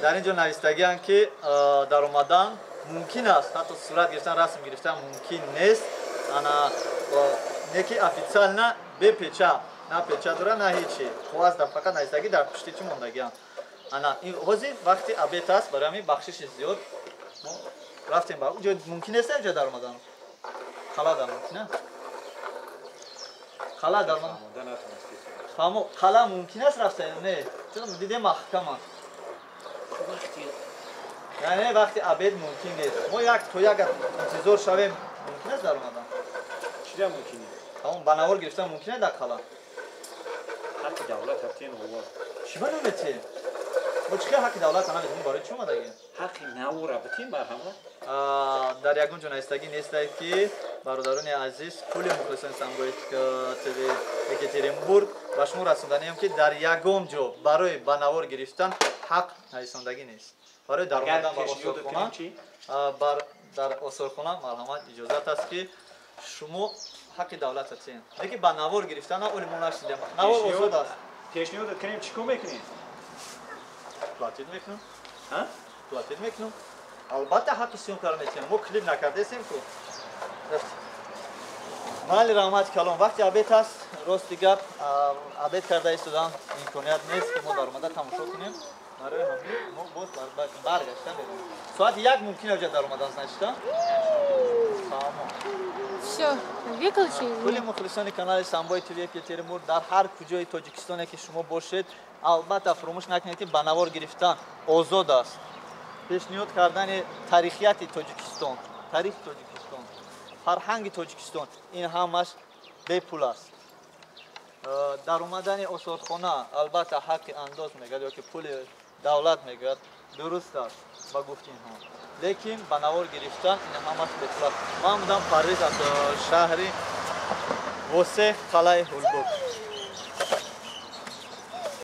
дар ин ҷо навистагиам ки дар омадан мумкин аст, ҳатто сурат гирифтан, расм гирифтан мумкин нест. Ана неки официал на бепеча, на печа дора, на ҳечи. Қоғаз дар фақат навистагӣ дар пушти чӣ мондагиам. Ана ин ҳозир вақти обед аст, барои ҳамин бахшиши зиёд мо рафтем ба ҷо мумкин нест ҷо дар омадан. Қала дар мумкин аст. Қала дар омадан фаҳмо қала мумкин аст рафта ё не? Чун дидем маҳкам аст. яъне вақти обед мумкин нест. Мо то як интизор шавем мумкин аст дар омадан. чида мумкин нест? ҳамон ба навор гирифтан мумкин аст дар қала. ҳаққи давлат ҳатен овор. Чӣ ба наметем? мо чӣ ҳаққи давлат наметем? Барои чӣ омадагем? ҳаққи навора битем марҳамат. дар ягон ҷо навистагӣ нестае ки бародарони азиз кулли мухлисони Самбои ТВ Екатеринбург ба шумо расондаем ки дар ягон ҷо барои ба навор гирифтан ҳақ нависондагӣ нест. Барои дар омадан ба осорхона дар осорхона марҳамат иҷозат аст ки шумо ҳаққи давлат ҳастем. Лекин ба навор гирифтан оли мо нашидем. Навор озод аст. пешниҳодат кунем чӣ кор мекунем? платит мекунам. платит мекунам. албатта ҳаққи сёмкара метавонем. мо клип накардесем ку. майли раҳмати калон вақти обед аст. рости гап обед карда истодан имконият нест ки мо дар омада тамошо кунем. барои ҳамин мо боз баргашта меравем. соати 1 мумкин аст дар омадан значита. Всё, выключи. кулли мухлисони канали Самбои ТВ Екатеринбург дар ҳар куҷои Тоҷикистоне ки шумо бошед, албатта фуромӯш накунед ки ба навор гирифтан озод аст. пешниҳод кардани тарихияти Тоҷикистон, тарихи Тоҷикистон, фарҳанги Тоҷикистон, ин ҳамаш бепул аст. дар омадани осорхона албатта ҳаққи андоз мегӯяд ёки пули давлат мегӯяд, дуруст аст ба гуфти инҳо. лекин ба навор гирифтан ин ҳамаш бепул аст. ман будам Парвез аз шаҳри Восеҳ, қалаи Ҳулбур.